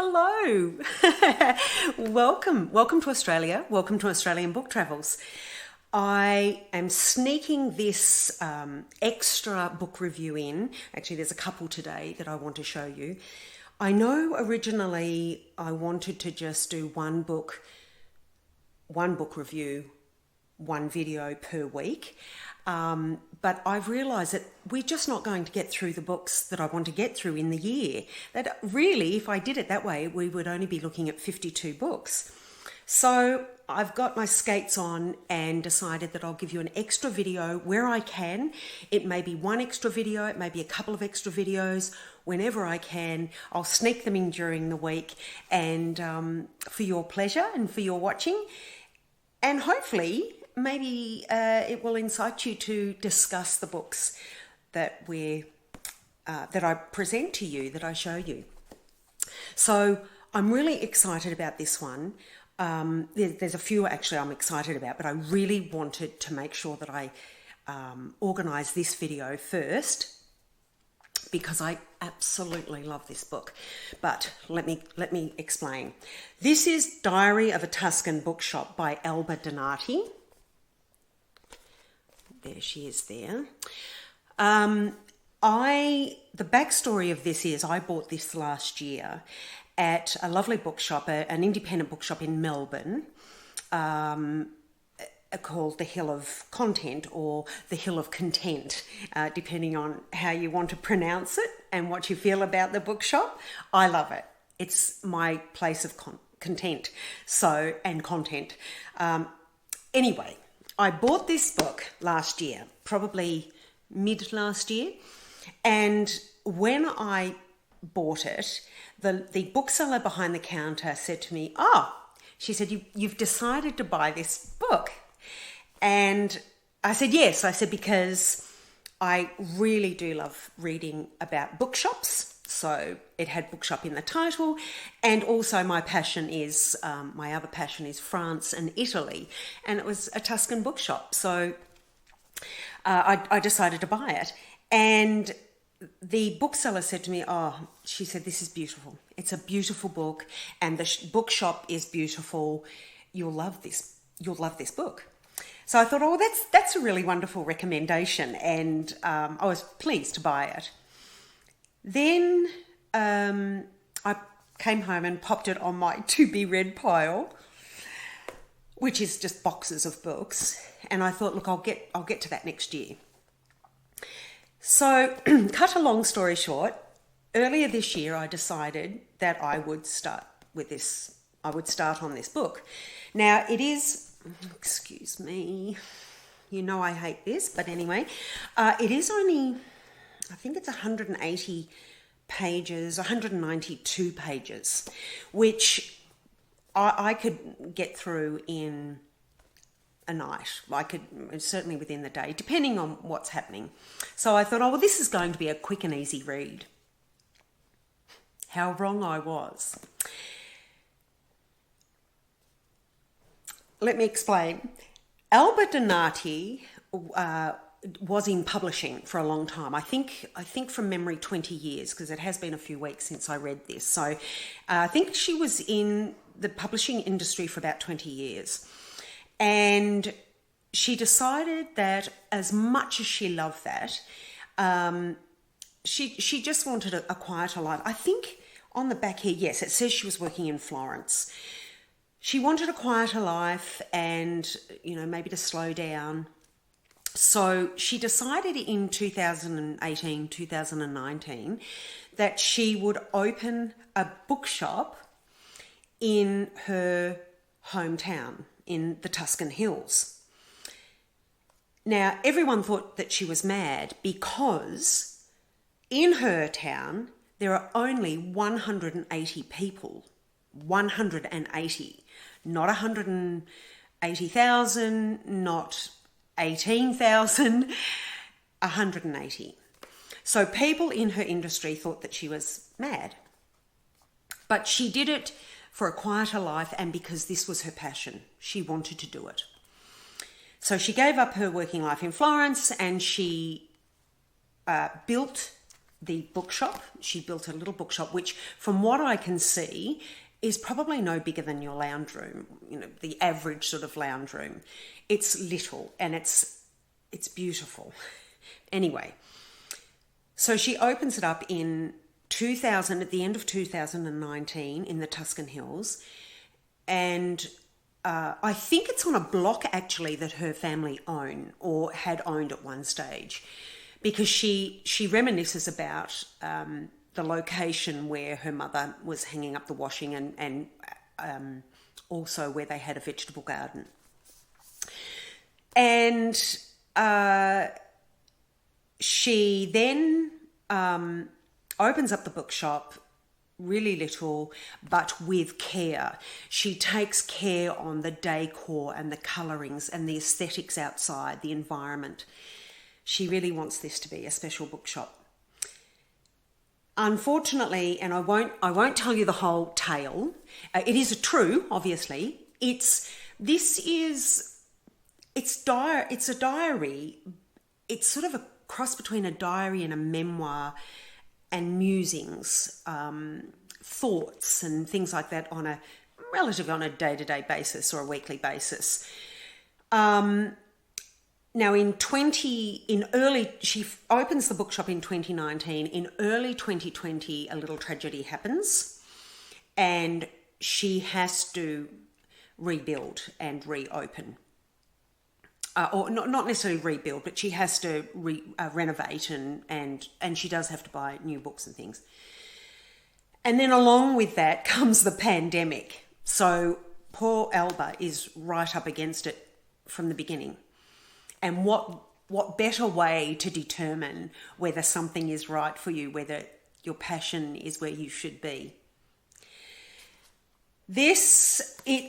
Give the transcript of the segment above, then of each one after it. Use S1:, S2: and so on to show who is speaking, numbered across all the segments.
S1: Hello. Welcome to Australia. Welcome to Australian Book Travels. I am sneaking this extra book review in. Actually, there's a couple today that I want to show you. I know originally I wanted to just do one book review, one video per week. But I've realised that we're just not going to get through the books that I want to get through in the year. That really, if I did it that way, we would only be looking at 52 books. So I've got my skates on and decided that I'll give you an extra video where I can. It may be one extra video, it may be a couple of extra videos. Whenever I can, I'll sneak them in during the week and for your pleasure and for your watching. And hopefully, maybe it will incite you to discuss the books that I present to you, that I show you. So I'm really excited about this one. There's a few actually I'm excited about, but I really wanted to make sure that I organise this video first because I absolutely love this book. But let me explain. This is Diary of a Tuscan Bookshop by Alba. There she is there. The backstory of this is I bought this last year at a lovely bookshop, an independent bookshop in Melbourne, called the Hill of Content or the Hill of Content, depending on how you want to pronounce it and what you feel about the bookshop. I love it. It's my place of content, and content. Anyway, I bought this book last year, probably mid last year, and when I bought it, the bookseller behind the counter said to me, she said, you've decided to buy this book. And I said, yes. I said, because I really do love reading about bookshops. So it had bookshop in the title. And also my other passion is France and Italy. And it was a Tuscan bookshop. So I decided to buy it. And the bookseller said to me, she said, this is beautiful. It's a beautiful book. And the bookshop is beautiful. You'll love this book. So I thought, that's a really wonderful recommendation. And I was pleased to buy it. Then I came home and popped it on my to-be-read pile, which is just boxes of books. And I thought, look, I'll get to that next year. So, cut a long story short, earlier this year I decided that I would start with this. I would start on this book. Now, it is, excuse me, you know I hate this, but anyway, it is only, I think it's 180 pages, 192 pages, which I could get through in a night. I could, certainly within the day, depending on what's happening. So I thought, this is going to be a quick and easy read. How wrong I was. Let me explain. Alba was in publishing for a long time. I think from memory 20 years, because it has been a few weeks since I read this. So I think she was in the publishing industry for about 20 years. And she decided that as much as she loved that, she just wanted a quieter life. I think on the back here, yes, it says she was working in Florence. She wanted a quieter life and, maybe to slow down. So she decided in 2018, 2019, that she would open a bookshop in her hometown in the Tuscan Hills. Now, everyone thought that she was mad because in her town, there are only 180 people. 180. Not 180,000, not 18,000, 180. So people in her industry thought that she was mad. But she did it for a quieter life and because this was her passion. She wanted to do it. So she gave up her working life in Florence and she built the bookshop. She built a little bookshop, which from what I can see is probably no bigger than your lounge room, the average sort of lounge room. It's little and it's beautiful. Anyway, so she opens it up in 2000, at the end of 2019 in the Tuscan Hills. And I think it's on a block actually that her family own or had owned at one stage, because she reminisces about the location where her mother was hanging up the washing and also where they had a vegetable garden. And she then opens up the bookshop, really little, but with care. She takes care on the decor and the colourings and the aesthetics outside, the environment. She really wants this to be a special bookshop. Unfortunately, and I won't tell you the whole tale. It is true, obviously. It's a diary. It's sort of a cross between a diary and a memoir and musings, thoughts and things like that on a day-to-day basis or a weekly basis. Now she opens the bookshop in 2019. In early 2020, a little tragedy happens and she has to rebuild and reopen. Or not necessarily rebuild, but she has to renovate and she does have to buy new books and things. And then along with that comes the pandemic. So poor Alba is right up against it from the beginning. And what better way to determine whether something is right for you, whether your passion is where you should be.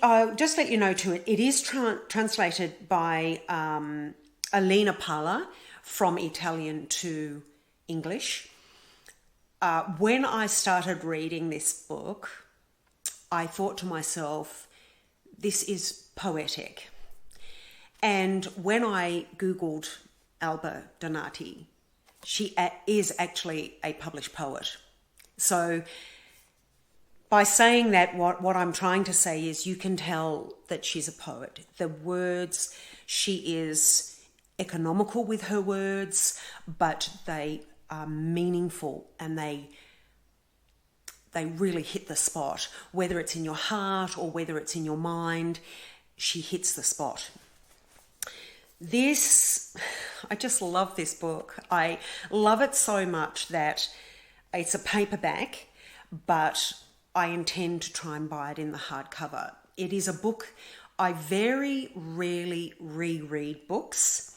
S1: I'll just let you know too, it is translated by Alina Palla from Italian to English. When I started reading this book, I thought to myself, this is poetic. And when I Googled Alba Donati, she is actually a published poet. So by saying that, what I'm trying to say is you can tell that she's a poet. The words, she is economical with her words, but they are meaningful and they really hit the spot. Whether it's in your heart or whether it's in your mind, she hits the spot. I just love this book. I love it so much that it's a paperback, but I intend to try and buy it in the hardcover. It is a book I very rarely reread books.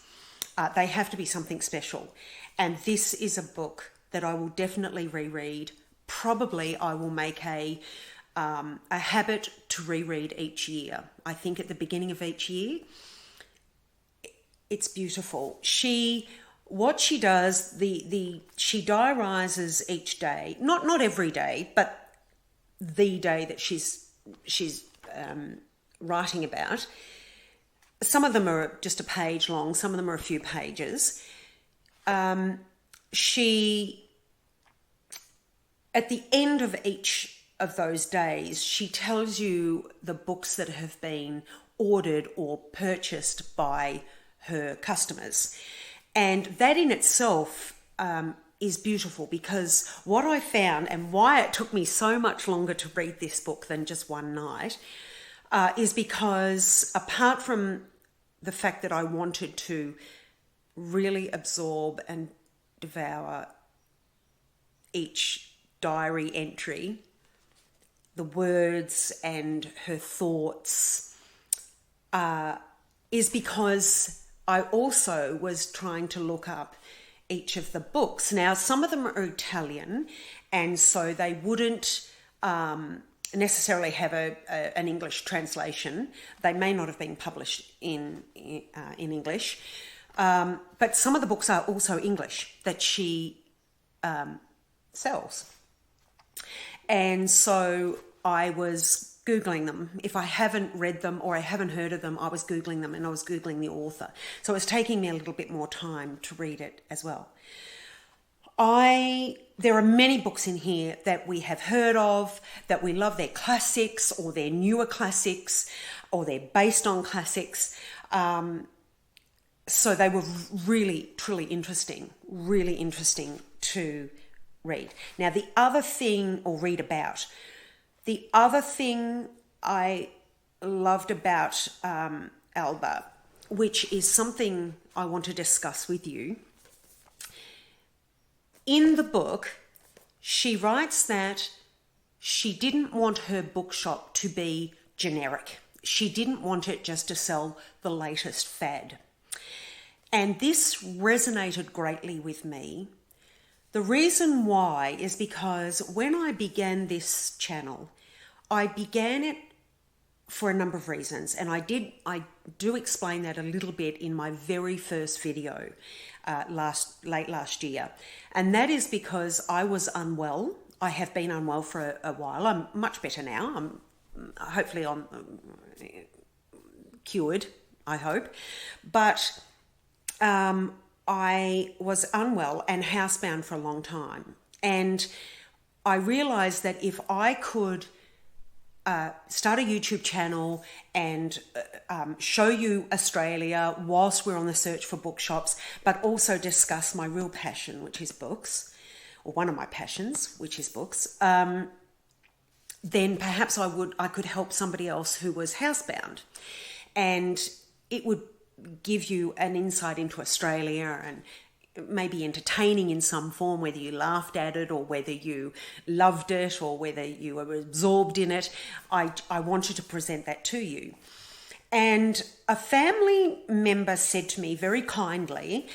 S1: They have to be something special. And this is a book that I will definitely reread. Probably I will make a habit to reread each year. I think at the beginning of each year. It's beautiful. What she does, she diarizes each day, not every day, but the day that she's writing about. Some of them are just a page long, some of them are a few pages. She, at the end of each of those days, she tells you the books that have been ordered or purchased by her customers. And that in itself is beautiful, because what I found and why it took me so much longer to read this book than just one night is because, apart from the fact that I wanted to really absorb and devour each diary entry, the words and her thoughts, is because I also was trying to look up each of the books. Now, some of them are Italian, and so they wouldn't necessarily have an English translation. They may not have been published in English, but some of the books are also English that she sells. And so I was Googling them. If I haven't read them or I haven't heard of them, I was Googling them, and I was Googling the author. So it was taking me a little bit more time to read it as well. There are many books in here that we have heard of, that we love. They're classics, or they're newer classics, or they're based on classics. So they were really, truly interesting to read. Now, the other thing I loved about Alba, which is something I want to discuss with you. In the book, she writes that she didn't want her bookshop to be generic. She didn't want it just to sell the latest fad. And this resonated greatly with me. The reason why is because when I began this channel, I began it for a number of reasons, and I do explain that a little bit in my very first video late last year. And that is because I was unwell. I have been unwell for a while. I'm much better now. Hopefully I'm cured, I hope. But I was unwell and housebound for a long time. And I realized that if I could start a YouTube channel and show you Australia whilst we're on the search for bookshops, but also discuss my real passion, which is books, or one of my passions, which is books, then perhaps I could help somebody else who was housebound. And it would give you an insight into Australia and maybe entertaining in some form, whether you laughed at it or whether you loved it or whether you were absorbed in it. I wanted to present that to you. And a family member said to me very kindly,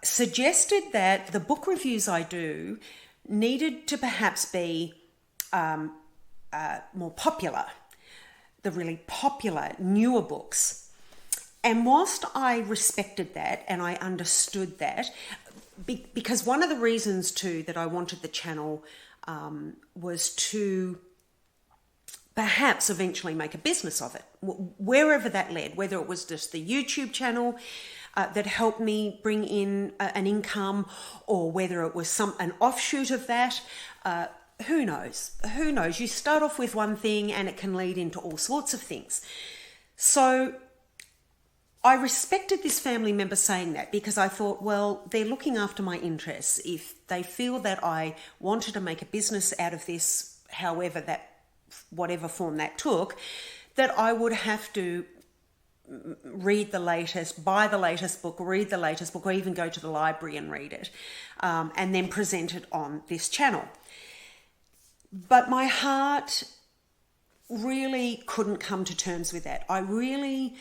S1: suggested that the book reviews I do needed to perhaps be more popular, the really popular, newer books. And whilst I respected that and I understood that, because one of the reasons too that I wanted the channel was to perhaps eventually make a business of it, wherever that led, whether it was just the YouTube channel that helped me bring in an income, or whether it was an offshoot of that. Who knows? Who knows? You start off with one thing and it can lead into all sorts of things. So I respected this family member saying that, because I thought, well, they're looking after my interests. If they feel that I wanted to make a business out of this, whatever form that took, that I would have to read the latest, buy the latest book, read the latest book, or even go to the library and read it, and then present it on this channel. But my heart really couldn't come to terms with that. I really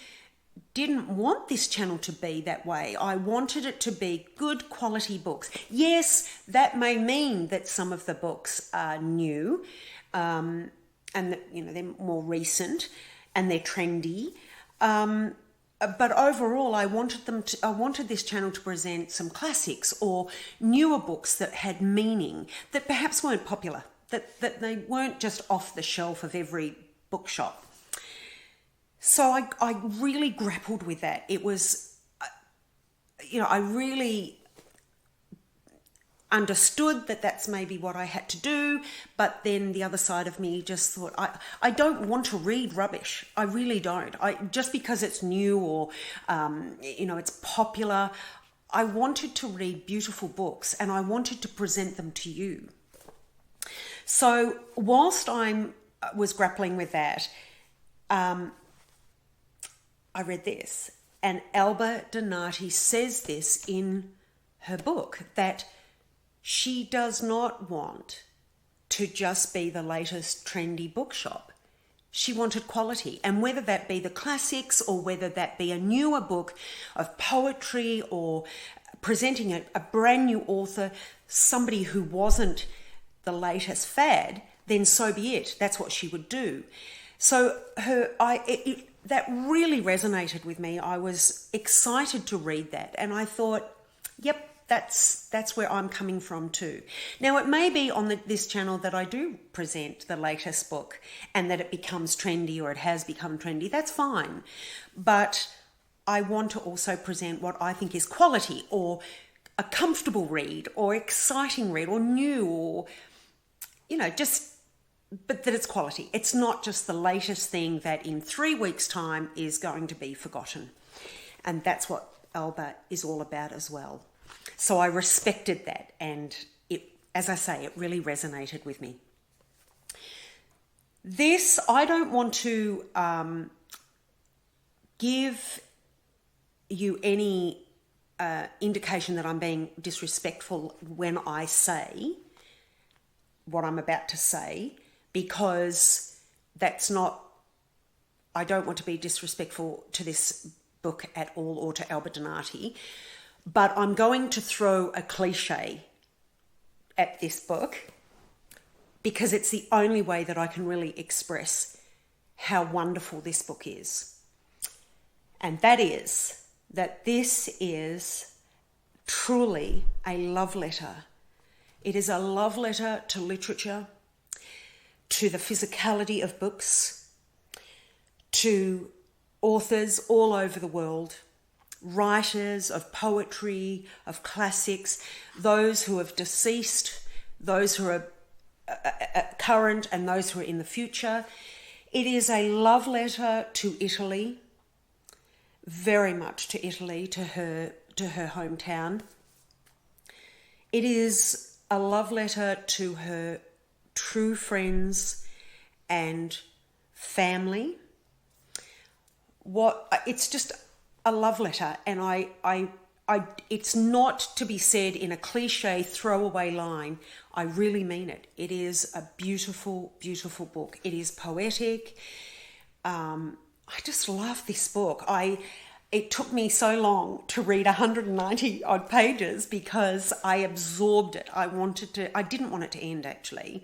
S1: didn't want this channel to be that way. I wanted it to be good quality books. Yes, that may mean that some of the books are new, and that, they're more recent and they're trendy. But overall, I wanted this channel to present some classics or newer books that had meaning, that perhaps weren't popular, that they weren't just off the shelf of every bookshop. So I really grappled with that. It was, I really understood that that's maybe what I had to do, but then the other side of me just thought, I don't want to read rubbish. I really don't. Just because it's new or, it's popular, I wanted to read beautiful books and I wanted to present them to you. So whilst I was grappling with that, I read this, and Alba Donati says this in her book, that she does not want to just be the latest trendy bookshop. She wanted quality, and whether that be the classics or whether that be a newer book of poetry or presenting a brand new author, somebody who wasn't the latest fad, then so be it. That's what she would do. So that really resonated with me. I was excited to read that, and I thought, yep, that's where I'm coming from too. Now, it may be on this channel that I do present the latest book and that it becomes trendy, or it has become trendy. That's fine. But I want to also present what I think is quality, or a comfortable read or exciting read or new or, just, but that it's quality. It's not just the latest thing that in 3 weeks' time is going to be forgotten. And that's what Alba is all about as well. So I respected that, and it, as I say, it really resonated with me. This, I don't want to give you any indication that I'm being disrespectful when I say what I'm about to say, because that's not, I don't want to be disrespectful to this book at all or to Alba Donati, but I'm going to throw a cliche at this book because it's the only way that I can really express how wonderful this book is. And that is that this is truly a love letter. It is a love letter to literature, to the physicality of books, to authors all over the world, writers of poetry, of classics, those who have deceased, those who are current and those who are in the future. It is a love letter to Italy, very much to Italy, to her hometown. It is a love letter to her true friends and family. It's just a love letter, and I it's not to be said in a cliche throwaway line. I really mean it. It is a beautiful, beautiful book. It is poetic. I just love this book. It took me so long to read 190 odd pages because I absorbed it. I didn't want it to end actually.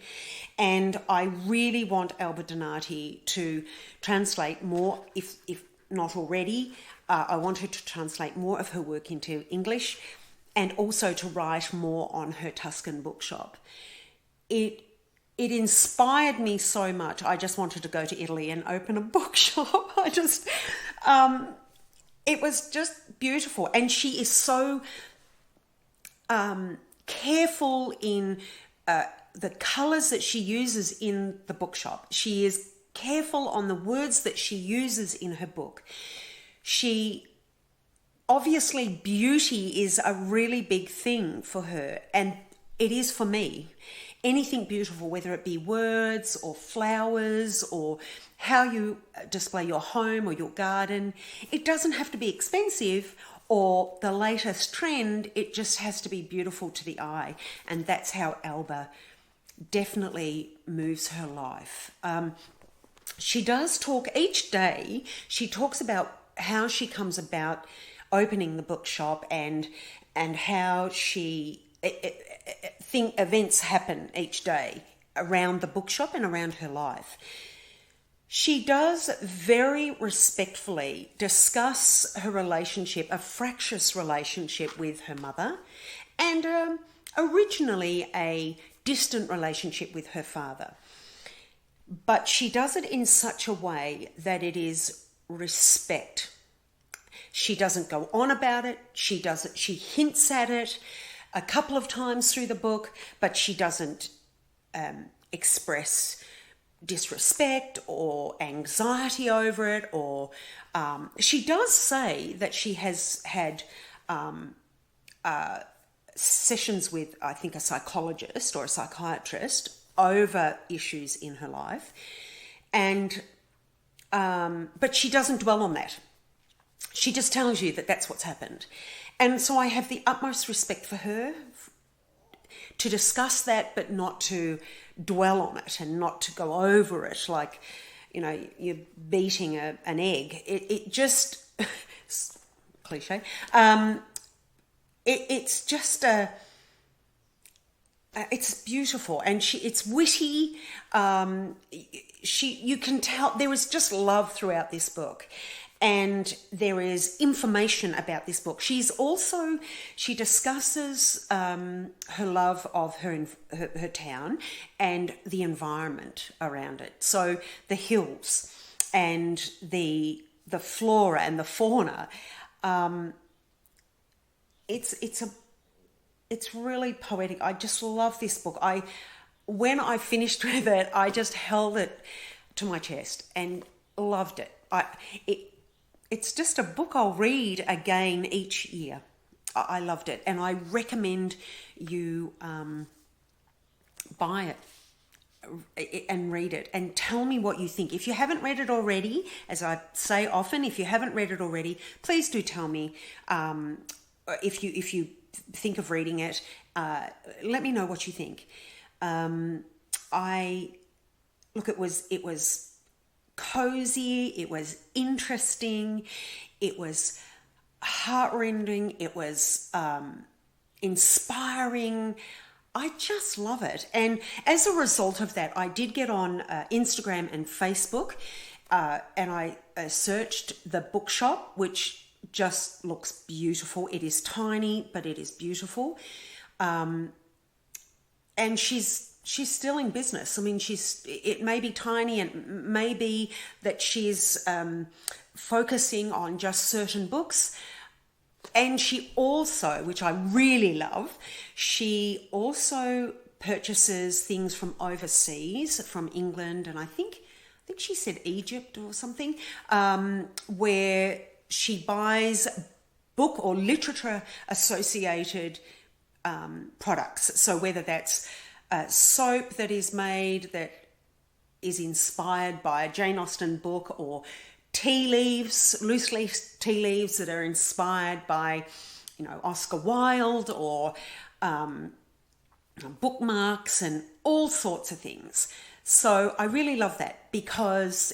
S1: And I really want Alba Donati to translate more, if not already. I want her to translate more of her work into English and also to write more on her Tuscan Bookshop. It inspired me so much. I just wanted to go to Italy and open a bookshop. It was just beautiful. And she is so careful in the colours that she uses in the bookshop. She is careful on the words that she uses in her book. Obviously, beauty is a really big thing for her, and it is for me. Anything beautiful, whether it be words or flowers or how you display your home or your garden, it doesn't have to be expensive or the latest trend. It just has to be beautiful to the eye, and that's how Alba definitely moves her life. She does talk each day. She talks about how she comes about opening the bookshop and how events happen each day around the bookshop and around her life. She does very respectfully discuss her relationship, a fractious relationship with her mother, and originally a distant relationship with her father. But she does it in such a way that it is respect. She doesn't go on about it. She hints at it a couple of times through the book, but she doesn't express disrespect or anxiety over it. Or she does say that she has had sessions with, I think, a psychologist or a psychiatrist over issues in her life, and but she doesn't dwell on that. She just tells you that that's what's happened. And so I have the utmost respect for her to discuss that, but not to dwell on it and not to go over it like, you're beating an egg. It just, cliche, it's just it's beautiful, and it's witty. You can tell there is just love throughout this book. And there is information about this book. She discusses her love of her town and the environment around it. So the hills and the flora and the fauna. it's really poetic. I just love this book. When I finished with it, I just held it to my chest and loved it. It's just a book I'll read again each year. I loved it, and I recommend you buy it and read it and tell me what you think. If you haven't read it already, as I say often, if you haven't read it already, please do tell me. If you think of reading it, let me know what you think. It was cozy, it was interesting, it was heartrending, it was inspiring. I just love it. And as a result of that, I did get on Instagram and Facebook, and I searched the bookshop, which just looks beautiful. It is tiny, but it is beautiful. And she's still in business. I mean, it may be tiny, and maybe that she's focusing on just certain books. And she also, which I really love, she also purchases things from overseas, from England, and I think she said Egypt or something, where she buys book or literature associated products. So whether that's soap that is made that is inspired by a Jane Austen book, or tea leaves, loose leaf tea leaves that are inspired by, Oscar Wilde, or bookmarks and all sorts of things. So I really love that, because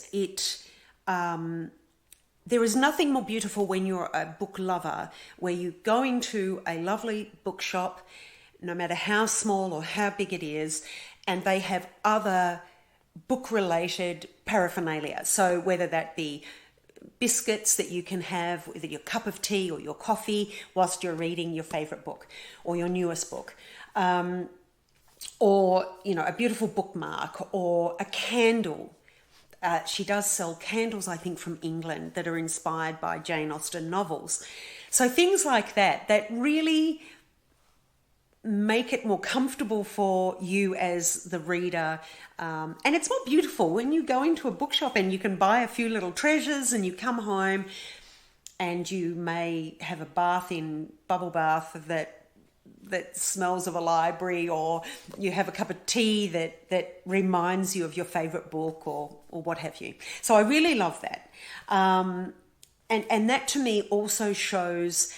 S1: there is nothing more beautiful when you're a book lover, where you go into a lovely bookshop, no matter how small or how big it is, and they have other book-related paraphernalia. So whether that be biscuits that you can have with your cup of tea or your coffee whilst you're reading your favourite book or your newest book, or, a beautiful bookmark or a candle. She does sell candles, I think, from England that are inspired by Jane Austen novels. So things like that really make it more comfortable for you as the reader. And it's more beautiful when you go into a bookshop and you can buy a few little treasures, and you come home and you may have a bubble bath that smells of a library, or you have a cup of tea that reminds you of your favourite book, or what have you. So I really love that. And that to me also shows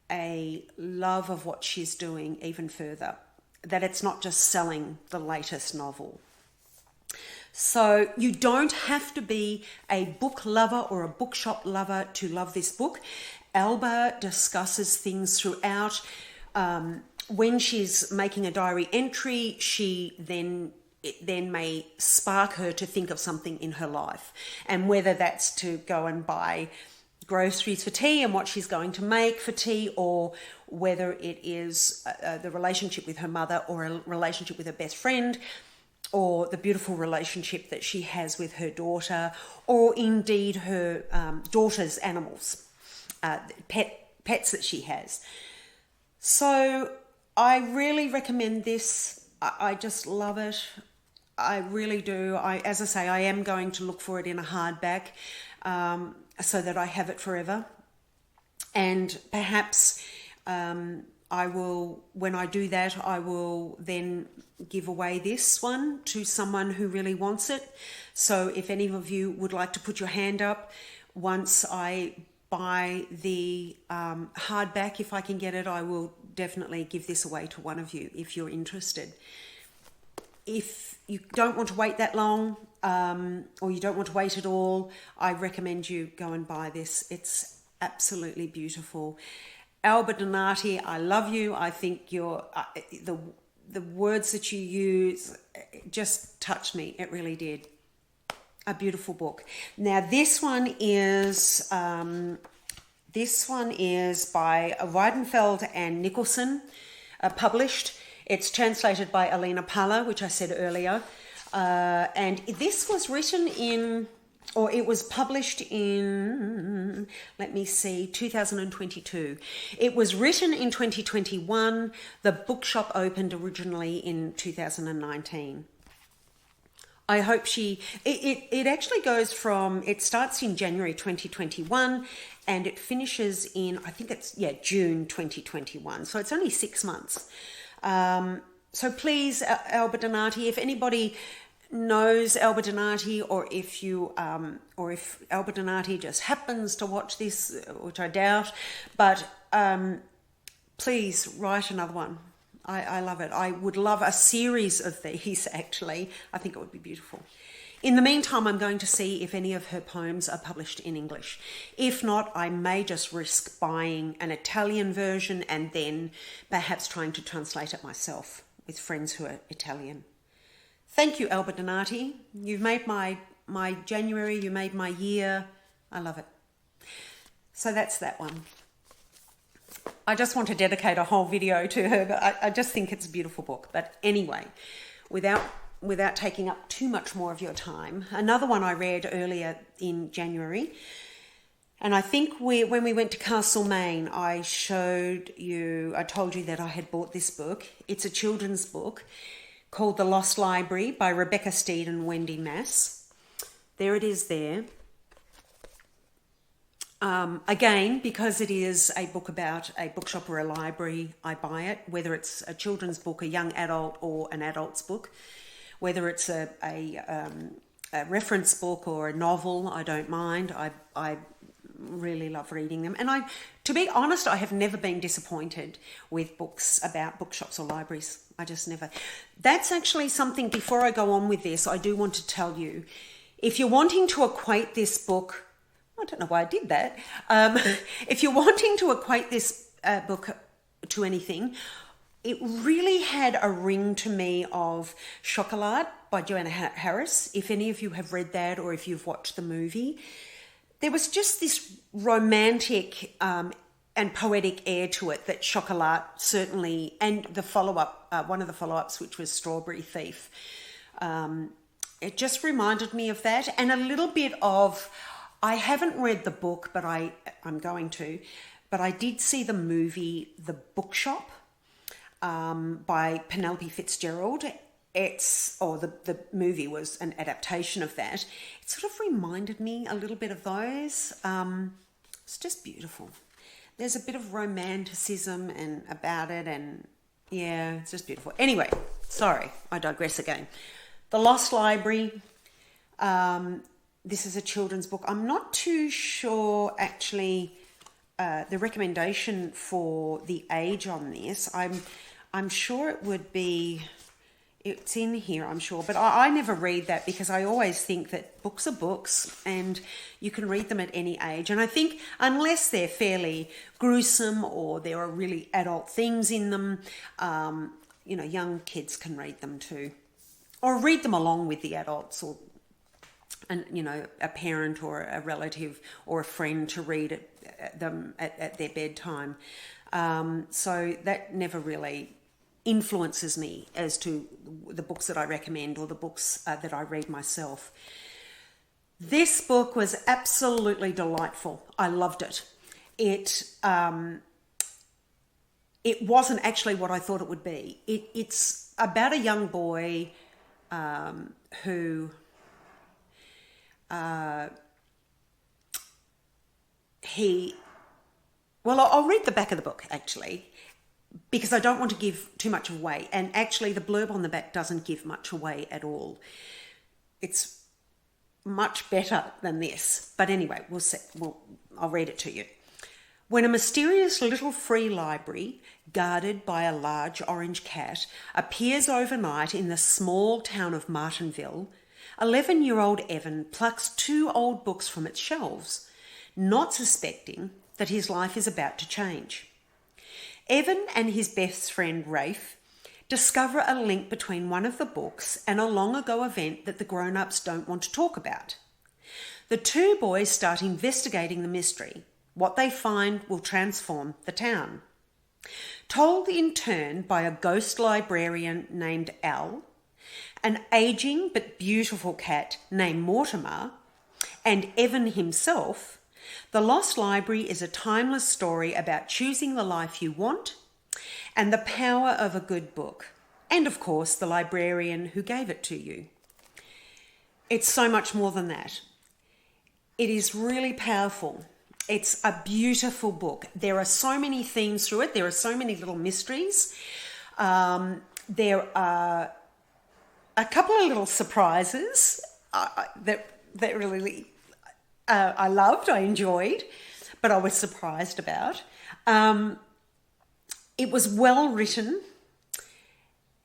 S1: a love of what she's doing even further, that it's not just selling the latest novel. So you don't have to be a book lover or a bookshop lover to love this book. Alba discusses things throughout. When she's making a diary entry, it then may spark her to think of something in her life, and whether that's to go and buy groceries for tea and what she's going to make for tea, or whether it is the relationship with her mother, or a relationship with her best friend, or the beautiful relationship that she has with her daughter, or indeed her daughter's animals, pets that she has. So I really recommend this. I just love it. I really do. As I say, I am going to look for it in a hardback, so that I have it forever. And perhaps I will, when I do that, I will then give away this one to someone who really wants it. So if any of you would like to put your hand up once I buy the hardback, if I can get it, I will definitely give this away to one of you if you're interested. If you don't want to wait that long, or you don't want to wait at all, I recommend you go and buy this. It's absolutely beautiful. Alba Donati, I love you. I think you're the words that you use just touched me. It really did. A beautiful book. Now this one is by Weidenfeld and Nicholson, published. It's translated by Alina Palla, which I said earlier. And this was written in, or it was published in, let me see, 2022. It was written in 2021. The bookshop opened originally in 2019. I hope it actually goes from, it starts in January 2021 and it finishes in, I think it's, June 2021. So it's only 6 months. So please, Alba Donati, if anybody knows Alba Donati, or if Alba Donati just happens to watch this, which I doubt, but please write another one. I love it. I would love a series of these, actually. I think it would be beautiful. In the meantime, I'm going to see if any of her poems are published in English. If not, I may just risk buying an Italian version and then perhaps trying to translate it myself with friends who are Italian. Thank you, Alba Donati. You've made my January, you made my year. I love it. So that's that one. I just want to dedicate a whole video to her, but I just think it's a beautiful book. But anyway, without taking up too much more of your time, another one I read earlier in January, and I think when we went to Castlemaine, I told you that I had bought this book. It's a children's book called The Lost Library by Rebecca Steed and Wendy Mass. There it is there. Again, because it is a book about a bookshop or a library, I buy it, whether it's a children's book, a young adult, or an adult's book. Whether it's a reference book or a novel, I don't mind. I really love reading them. And to be honest, I have never been disappointed with books about bookshops or libraries. I just never. That's actually something, before I go on with this, I do want to tell you, if you're wanting to equate this book, I don't know why I did that. If you're wanting to equate this book to anything, it really had a ring to me of Chocolat by Joanna Harris. If any of you have read that or if you've watched the movie, there was just this romantic and poetic air to it that Chocolat certainly, and the follow-up, one of the follow-ups, which was Strawberry Thief, it just reminded me of that, and a little bit of, I haven't read the book, but I'm going to, but I did see the movie The Bookshop by Penelope Fitzgerald. The movie was an adaptation of that. It sort of reminded me a little bit of those. It's just beautiful. There's a bit of romanticism about it, and yeah, it's just beautiful. Anyway, sorry, I digress again. The Lost Library. This is a children's book. I'm not too sure, actually, the recommendation for the age on this. I'm sure it would be, it's in here, I'm sure, but I never read that because I always think that books are books and you can read them at any age. And I think unless they're fairly gruesome or there are really adult themes in them, young kids can read them too. Or read them along with the adults, or a parent or a relative or a friend to read them at their bedtime. So that never really influences me as to the books that I recommend or the books that I read myself. This book was absolutely delightful. I loved it. It wasn't actually what I thought it would be. It's about a young boy who I'll read the back of the book actually, because I don't want to give too much away. And actually the blurb on the back doesn't give much away at all. It's much better than this. But anyway, we'll see. I'll read it to you. When a mysterious little free library, guarded by a large orange cat, appears overnight in the small town of Martinville, 11-year-old Evan plucks 2 old books from its shelves, not suspecting that his life is about to change. Evan and his best friend Rafe discover a link between one of the books and a long-ago event that the grown-ups don't want to talk about. The 2 boys start investigating the mystery. What they find will transform the town. Told in turn by a ghost librarian named Al, an aging but beautiful cat named Mortimer, and Evan himself, The Lost Library is a timeless story about choosing the life you want and the power of a good book, and of course, the librarian who gave it to you. It's so much more than that. It is really powerful. It's a beautiful book. There are so many themes through it. There are so many little mysteries. There are a couple of little surprises that really I loved, I enjoyed, but I was surprised about. It was well written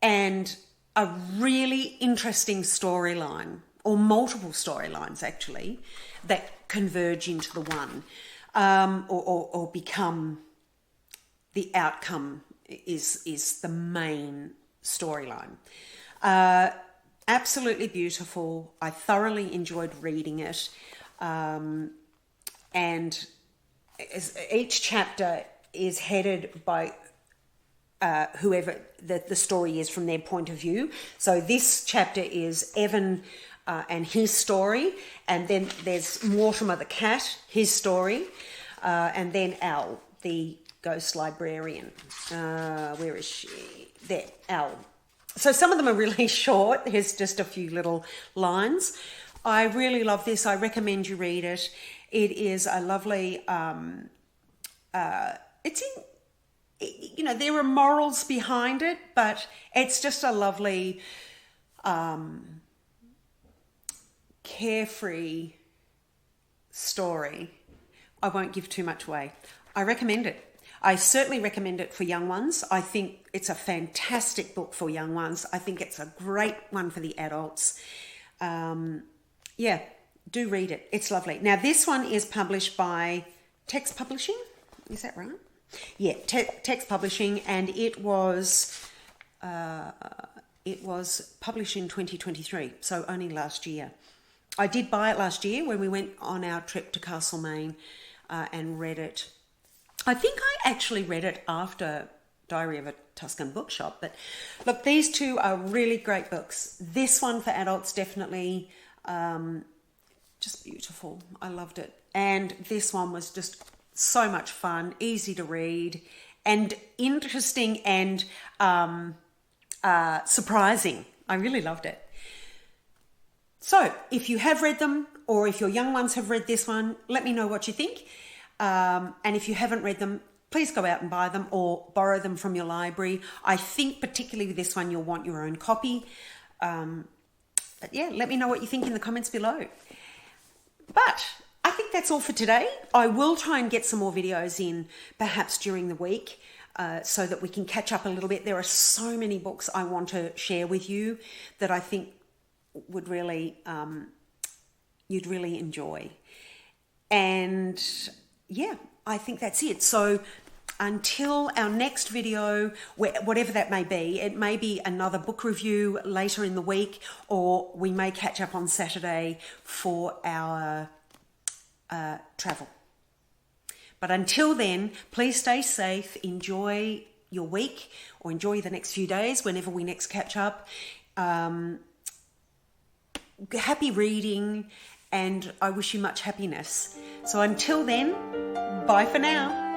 S1: and a really interesting storyline, or multiple storylines actually, that converge into the one, or become the outcome is the main storyline. Absolutely beautiful. I thoroughly enjoyed reading it. And each chapter is headed by whoever the story is from their point of view. So this chapter is Evan and his story, and then there's Mortimer the cat, his story, and then Al, the ghost librarian. Where is she? There, Al. So some of them are really short. There's just a few little lines. I really love this. I recommend you read it. It is a lovely, it's in, you know, there are morals behind it, but it's just a lovely, carefree story. I won't give too much away. I recommend it. I certainly recommend it for young ones. I think it's a fantastic book for young ones. I think it's a great one for the adults. Yeah, do read it. It's lovely. Now, this one is published by Text Publishing. Is that right? Yeah, Text Publishing, and it was published in 2023, so only last year. I did buy it last year when we went on our trip to Castlemaine and read it. I think I actually read it after Diary of a Tuscan Bookshop. But look, these two are really great books. This one for adults, definitely just beautiful. I loved it. And this one was just so much fun, easy to read, and interesting and surprising. I really loved it. So if you have read them, or if your young ones have read this one, let me know what you think. And if you haven't read them, please go out and buy them or borrow them from your library. I think particularly with this one, you'll want your own copy. But yeah, let me know what you think in the comments below. But I think that's all for today. I will try and get some more videos in perhaps during the week so that we can catch up a little bit. There are so many books I want to share with you that I think would really, you'd really enjoy. And yeah, I think that's it. So until our next video, whatever that may be, it may be another book review later in the week, or we may catch up on Saturday for our travel. But until then, please stay safe, enjoy your week, or enjoy the next few days whenever we next catch up. Happy reading, and I wish you much happiness. So until then, bye for now.